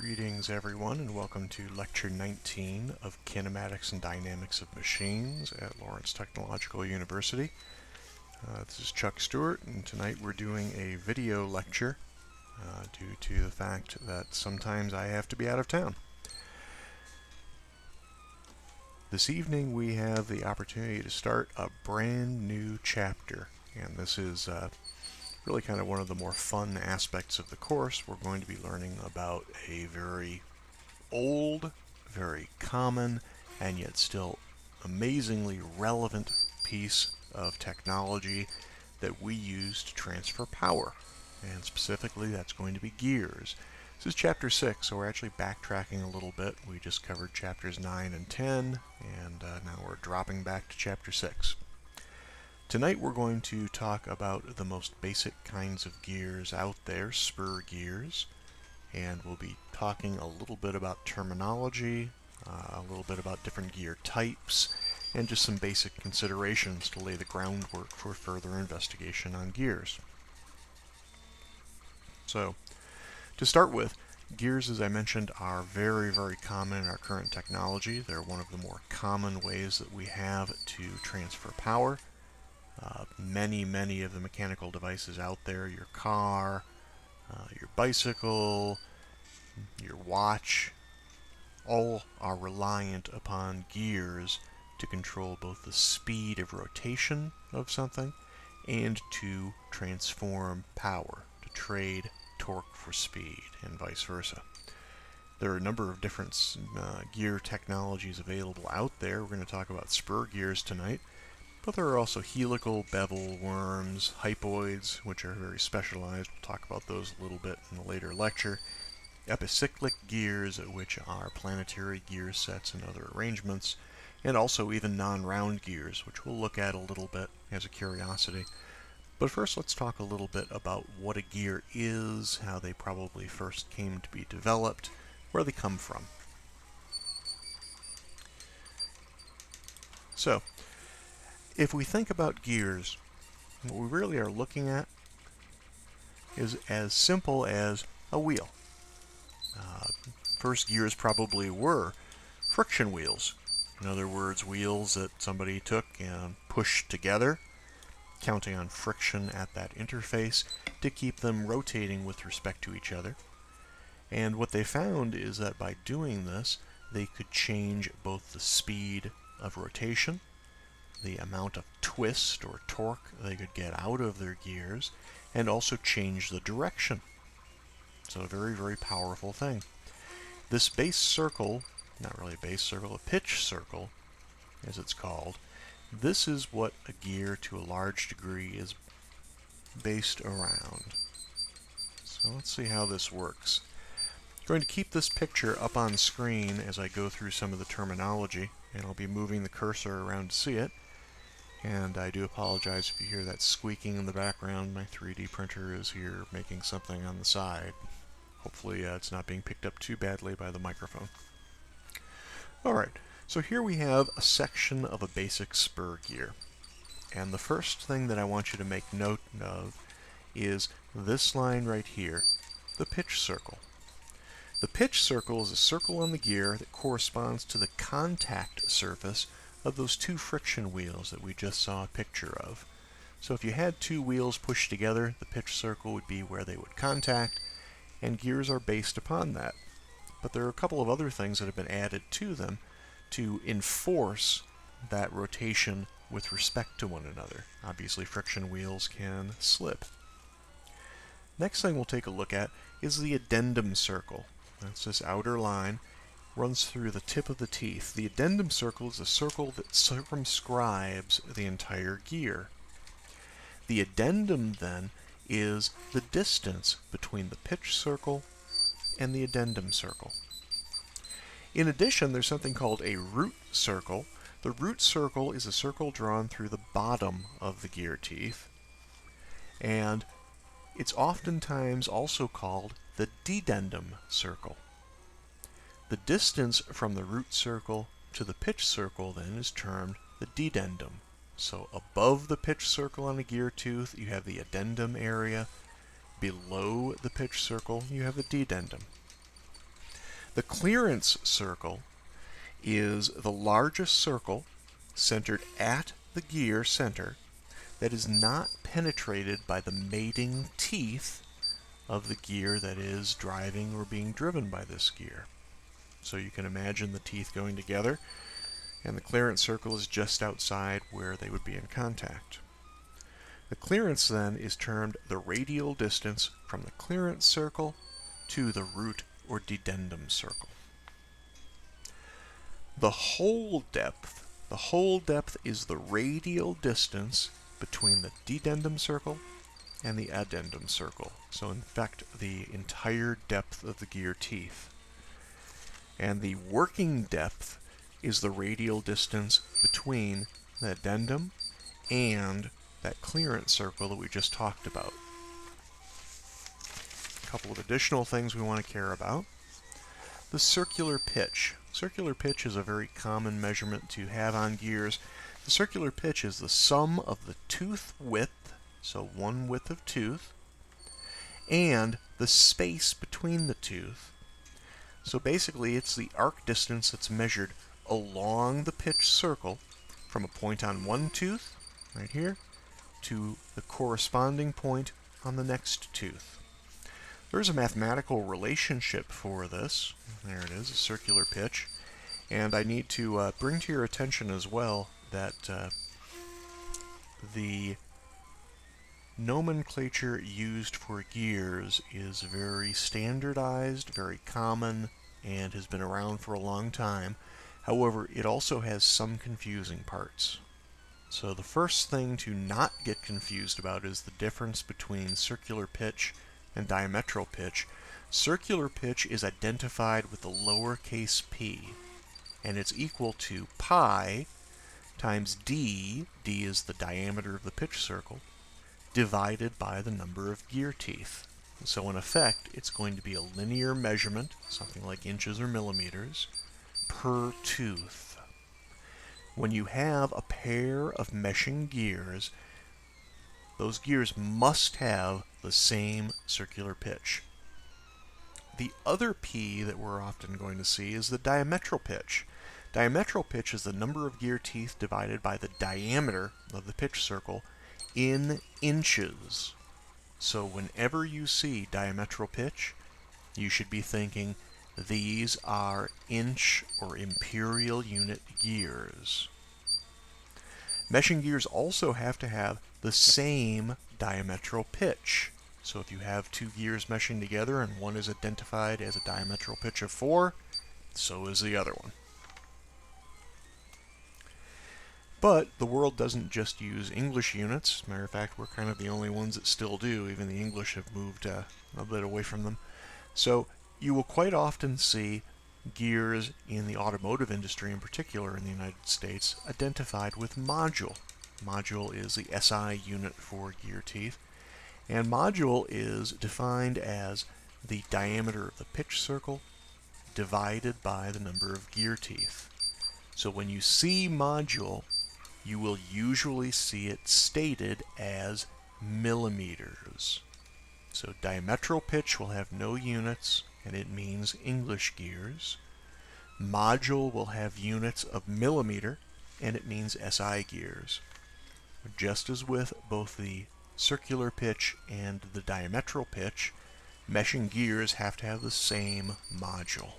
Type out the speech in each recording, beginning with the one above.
Greetings everyone, and welcome to Lecture 19 of Kinematics and Dynamics of Machines at Lawrence Technological University. This is Chuck Stewart, and tonight we're doing a video lecture due to the fact that sometimes I have to be out of town. This evening we have the opportunity to start a brand new chapter, and this is really kind of one of the more fun aspects of the course. We're going to be learning about a very old, very common, and yet still amazingly relevant piece of technology that we use to transfer power. And specifically, that's going to be gears. This is Chapter 6, so we're actually backtracking a little bit. We just covered Chapters 9 and 10, and now we're dropping back to Chapter 6. Tonight we're going to talk about the most basic kinds of gears out there, spur gears, and we'll be talking a little bit about terminology, a little bit about different gear types, and just some basic considerations to lay the groundwork for further investigation on gears. So, to start with, gears, as I mentioned, are very, very common in our current technology. They're one of the more common ways that we have to transfer power. Many of the mechanical devices out there, your car, your bicycle, your watch, all are reliant upon gears to control both the speed of rotation of something and to transform power, to trade torque for speed, and vice versa. There are a number of different gear technologies available out there. We're going to talk about spur gears tonight. But there are also helical, bevel, worms, hypoids, which are very specialized. We'll talk about those a little bit in a later lecture. Epicyclic gears, which are planetary gear sets and other arrangements. And also even non-round gears, which we'll look at a little bit as a curiosity. But first, let's talk a little bit about what a gear is, how they probably first came to be developed, where they come from. So, if we think about gears, what we really are looking at is as simple as a wheel. First gears probably were friction wheels. In other words, wheels that somebody took and pushed together, counting on friction at that interface to keep them rotating with respect to each other. And what they found is that by doing this, they could change both the speed of rotation, the amount of twist or torque they could get out of their gears, and also change the direction. So a very, very powerful thing. This base circle, not really a base circle, a pitch circle, as it's called, this is what a gear to a large degree is based around. So let's see how this works. I'm going to keep this picture up on screen as I go through some of the terminology, and I'll be moving the cursor around to see it. And I do apologize if you hear that squeaking in the background. My 3D printer is here making something on the side. Hopefully it's not being picked up too badly by the microphone. Alright, so here we have a section of a basic spur gear. And the first thing that I want you to make note of is this line right here, the pitch circle. The pitch circle is a circle on the gear that corresponds to the contact surface of those two friction wheels that we just saw a picture of. So if you had two wheels pushed together, the pitch circle would be where they would contact, and gears are based upon that. But there are a couple of other things that have been added to them to enforce that rotation with respect to one another. Obviously, friction wheels can slip. Next thing we'll take a look at is the addendum circle. That's this outer line, runs through the tip of the teeth. The addendum circle is a circle that circumscribes the entire gear. The addendum then is the distance between the pitch circle and the addendum circle. In addition, there's something called a root circle. The root circle is a circle drawn through the bottom of the gear teeth, and it's oftentimes also called the dedendum circle. The distance from the root circle to the pitch circle then is termed the dedendum. So above the pitch circle on a gear tooth, you have the addendum area. Below the pitch circle, you have the dedendum. The clearance circle is the largest circle centered at the gear center that is not penetrated by the mating teeth of the gear that is driving or being driven by this gear. So you can imagine the teeth going together, and the clearance circle is just outside where they would be in contact. The clearance then is termed the radial distance from the clearance circle to the root or dedendum circle. The hole depth is the radial distance between the dedendum circle and the addendum circle. So in fact, the entire depth of the gear teeth. And the working depth is the radial distance between the addendum and that clearance circle that we just talked about. A couple of additional things we want to care about. The circular pitch. Circular pitch is a very common measurement to have on gears. The circular pitch is the sum of the tooth width, so one width of tooth, and the space between the tooth. So basically it's the arc distance that's measured along the pitch circle from a point on one tooth, right here, to the corresponding point on the next tooth. There's a mathematical relationship for this. There it is, a circular pitch. And I need to bring to your attention as well that the nomenclature used for gears is very standardized, very common, and has been around for a long time. However, it also has some confusing parts. So the first thing to not get confused about is the difference between circular pitch and diametral pitch. Circular pitch is identified with the lowercase p, and it's equal to pi times d, d is the diameter of the pitch circle, divided by the number of gear teeth. So in effect, it's going to be a linear measurement, something like inches or millimeters, per tooth. When you have a pair of meshing gears, those gears must have the same circular pitch. The other P that we're often going to see is the diametral pitch. Diametral pitch is the number of gear teeth divided by the diameter of the pitch circle in inches. So whenever you see diametral pitch, you should be thinking these are inch or imperial unit gears. Meshing gears also have to have the same diametral pitch. So if you have two gears meshing together and one is identified as a diametral pitch of 4, so is the other one. But the world doesn't just use English units. As a matter of fact, we're kind of the only ones that still do. Even the English have moved a bit away from them. So you will quite often see gears in the automotive industry, in particular in the United States, identified with module. Module is the SI unit for gear teeth. And module is defined as the diameter of the pitch circle divided by the number of gear teeth. So when you see module, you will usually see it stated as millimeters. So diametral pitch will have no units, and it means English gears. Module will have units of millimeter, and it means SI gears. Just as with both the circular pitch and the diametral pitch, meshing gears have to have the same module.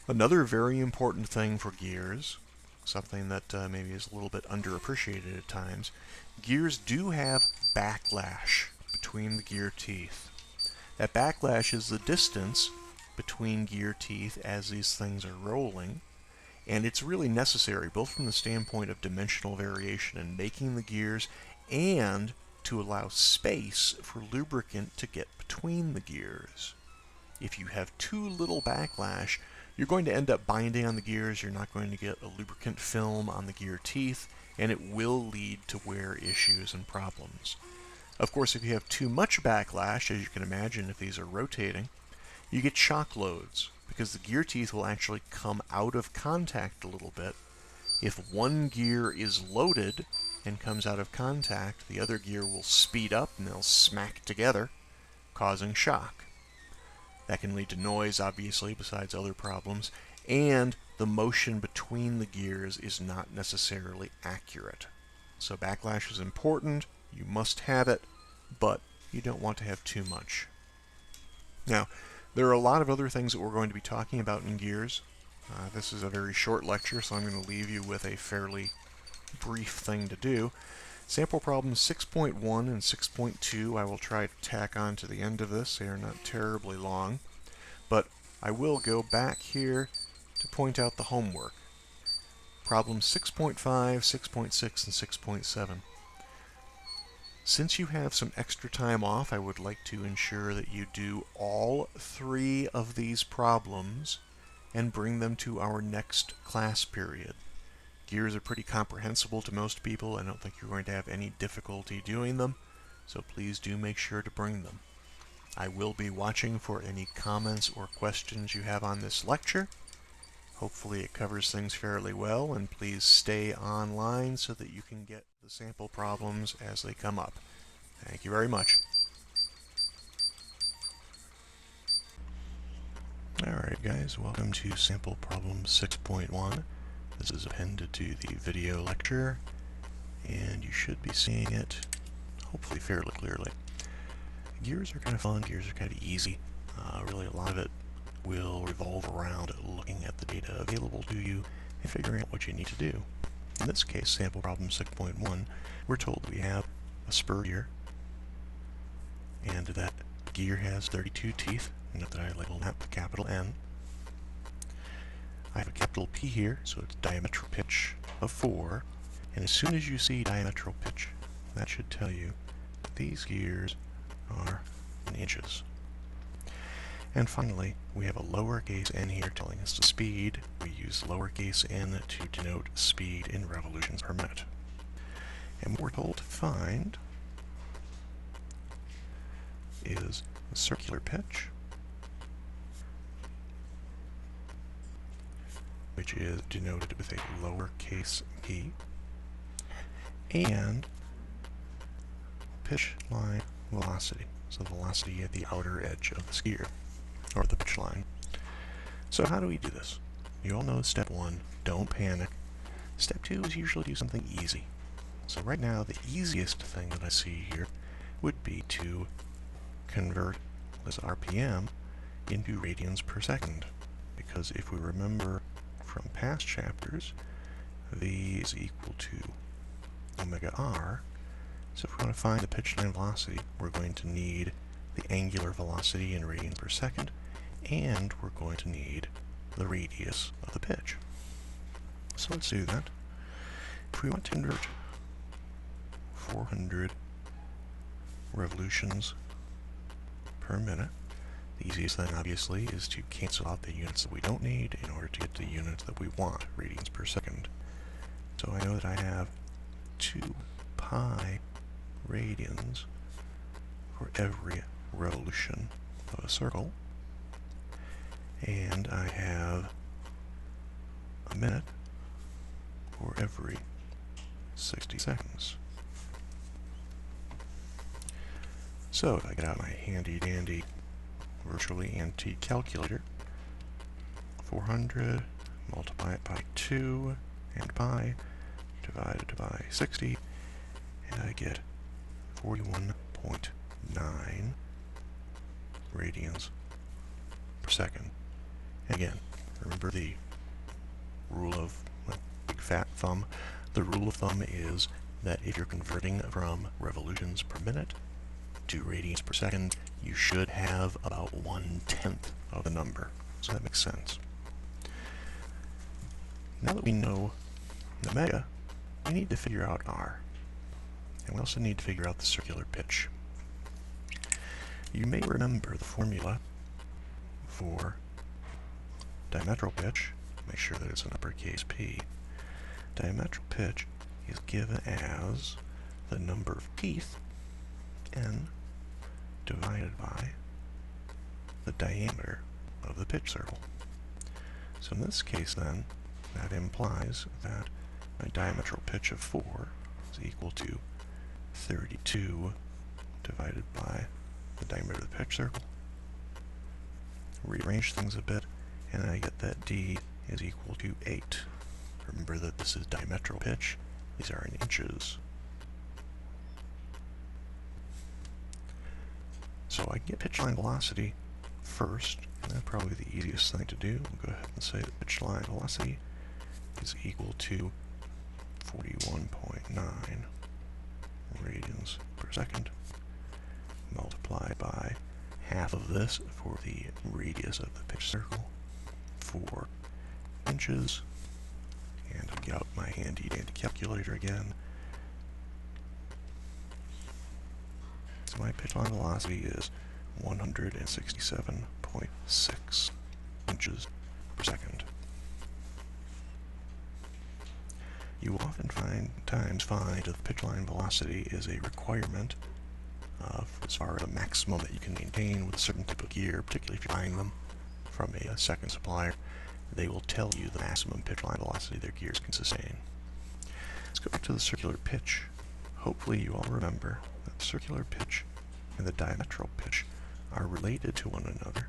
Another very important thing for gears, something that maybe is a little bit underappreciated at times, gears do have backlash between the gear teeth. That backlash is the distance between gear teeth as these things are rolling, and it's really necessary both from the standpoint of dimensional variation in making the gears and to allow space for lubricant to get between the gears. If you have too little backlash, you're going to end up binding on the gears, you're not going to get a lubricant film on the gear teeth, and it will lead to wear issues and problems. Of course, if you have too much backlash, as you can imagine if these are rotating, you get shock loads, because the gear teeth will actually come out of contact a little bit. If one gear is loaded and comes out of contact, the other gear will speed up and they'll smack together, causing shock. That can lead to noise, obviously, besides other problems, and the motion between the gears is not necessarily accurate. So backlash is important, you must have it, but you don't want to have too much. Now, there are a lot of other things that we're going to be talking about in gears. This is a very short lecture, so I'm going to leave you with a fairly brief thing to do. Sample problems 6.1 and 6.2 I will try to tack on to the end of this. They are not terribly long, but I will go back here to point out the homework. Problems 6.5, 6.6, and 6.7. Since you have some extra time off, I would like to ensure that you do all 3 of these problems and bring them to our next class period. Gears are pretty comprehensible to most people. I don't think you're going to have any difficulty doing them, so please do make sure to bring them. I will be watching for any comments or questions you have on this lecture. Hopefully it covers things fairly well, and please stay online so that you can get the sample problems as they come up. Thank you very much. Alright guys, welcome to sample problem 6.1. This is appended to the video lecture, and you should be seeing it hopefully fairly clearly. Gears are kind of fun, gears are kind of easy. Really a lot of it will revolve around looking at the data available to you and figuring out what you need to do. In this case, sample problem 6.1, we're told we have a spur gear, and that gear has 32 teeth. Note that I labeled that with capital N. I have a capital P here, so it's diametral pitch of 4, and as soon as you see diametral pitch, that should tell you that these gears are in inches. And finally, we have a lowercase n here telling us the speed. We use lowercase n to denote speed in revolutions per minute. And what we're told to find is the circular pitch, which is denoted with a lowercase p, and pitch line velocity, so the velocity at the outer edge of the skier, or the pitch line. So how do we do this? You all know step 1, don't panic. Step 2 is usually do something easy. So right now, the easiest thing that I see here would be to convert this RPM into radians per second, because if we remember from past chapters, V is equal to omega r. So if we want to find the pitch line velocity, we're going to need the angular velocity in radians per second, and we're going to need the radius of the pitch. So let's do that. If we want to convert 400 revolutions per minute, the easiest thing, obviously, is to cancel out the units that we don't need in order to get to the units that we want, radians per second. So I know that I have 2 pi radians for every revolution of a circle, and I have a minute for every 60 seconds. So if I get out my handy dandy virtually antique calculator, 400, multiply it by 2 and pi, divided by 60, and I get 41.9 radians per second. And again, remember the rule of big fat thumb. The rule of thumb is that if you're converting from revolutions per minute to radians per second, you should have about 1/10 of the number. So that makes sense. Now that we know the omega, we need to figure out r. And we also need to figure out the circular pitch. You may remember the formula for diametral pitch. Make sure that it's an uppercase P. Diametral pitch is given as the number of teeth, n, divided by the diameter of the pitch circle. So in this case then, that implies that my diametral pitch of 4 is equal to 32 divided by the diameter of the pitch circle, rearrange things a bit, and I get that D is equal to 8. Remember that this is diametral pitch. These are in inches. So I get pitch line velocity first, and that's probably the easiest thing to do. We'll go ahead and say that pitch line velocity is equal to 41.9 radians per second, multiplied by half of this for the radius of the pitch circle, 4 inches, and I'll get out my handy-dandy calculator again. So my pitch line velocity is 167.6 inches per second. You will often find that the pitch line velocity is a requirement as far as a maximum that you can maintain with a certain type of gear, particularly if you're buying them from a second supplier. They will tell you the maximum pitch line velocity their gears can sustain. Let's go back to the circular pitch. Hopefully you all remember that the circular pitch and the diametral pitch are related to one another.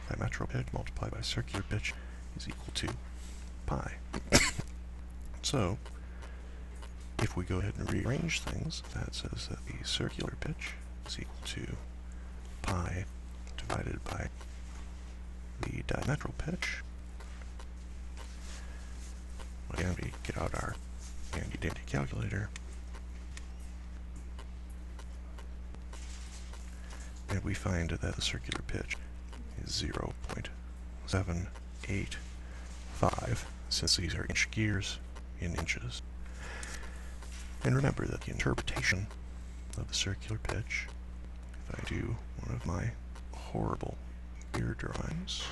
Diametral pitch multiplied by circular pitch is equal to pi. So, if we go ahead and rearrange things, that says that the circular pitch is equal to pi divided by the diametral pitch. Again, we get out our handy-dandy calculator, and we find that the circular pitch is 0.785, since these are inch gears in inches. And remember that the interpretation of the circular pitch, if I do one of my horrible gear drawings,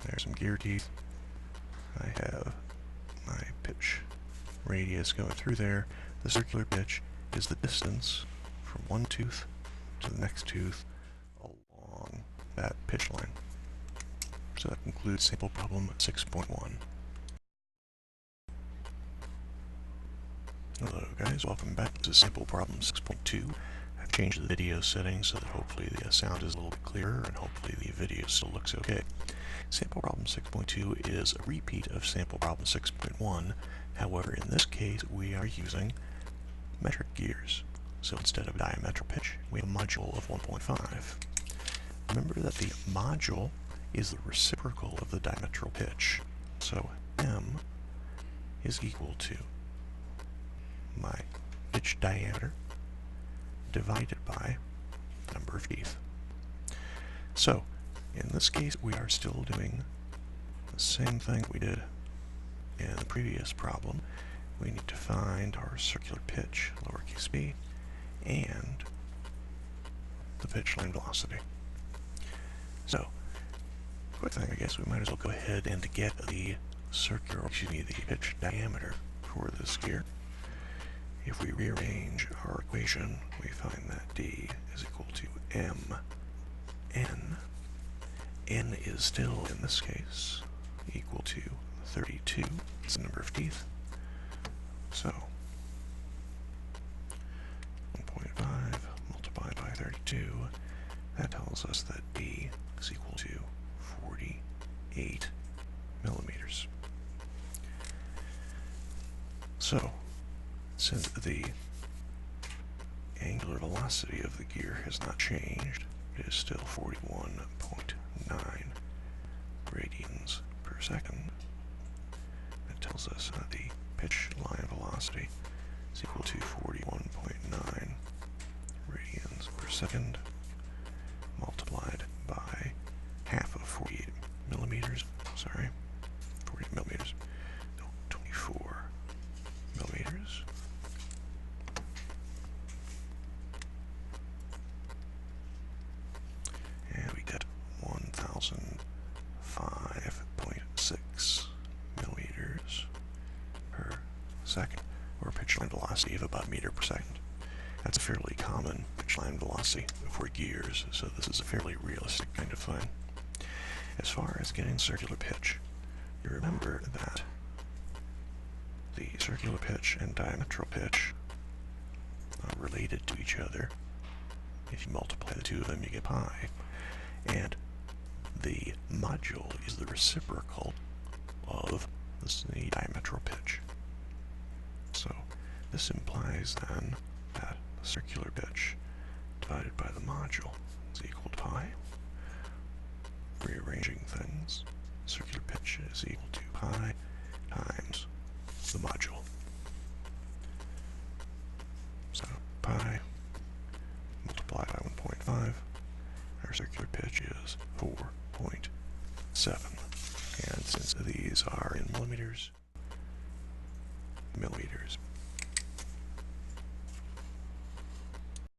there's some gear teeth, I have my pitch radius going through there. The circular pitch is the distance from one tooth to the next tooth along that pitch line. So that concludes sample problem 6.1. Hello guys, welcome back to sample problem 6.2. I've changed the video settings so that hopefully the sound is a little bit clearer and hopefully the video still looks okay. Sample problem 6.2 is a repeat of sample problem 6.1. However, in this case we are using metric gears. So instead of diametral pitch, we have a module of 1.5. Remember that the module is the reciprocal of the diametral pitch. So M is equal to my pitch diameter divided by the number of teeth. So, in this case, we are still doing the same thing we did in the previous problem. We need to find our circular pitch, lowercase b, and the pitch line velocity. So, quick thing, I guess we might as well go ahead and get the the pitch diameter for this gear. If we rearrange our equation, we find that D is equal to M. N is still, in this case, equal to 32. It's the number of teeth. So, 1.5 multiplied by 32, that tells us that D is equal to 48 millimeters. So, since the angular velocity of the gear has not changed, it is still 41.9 radians per second. That tells us that the pitch line velocity is equal to 41.9 radians per second multiplied by half of 48 millimeters, 40 millimeters, no, 24 millimeters. And we get 1005.6 millimeters per second, or a pitch line velocity of about a meter per second. That's a fairly common pitch line velocity for gears, so this is a fairly realistic kind of thing. As far as getting circular pitch, you remember that the circular pitch and diametral pitch are related to each other. If you multiply the two of them, you get pi. And the module is the reciprocal of the diametral pitch. So this implies then that the circular pitch divided by the module is equal to pi. Rearranging things, circular pitch is equal to pi times the module. So pi multiplied by 1.5, our circular pitch is 4.7. And since these are in millimeters,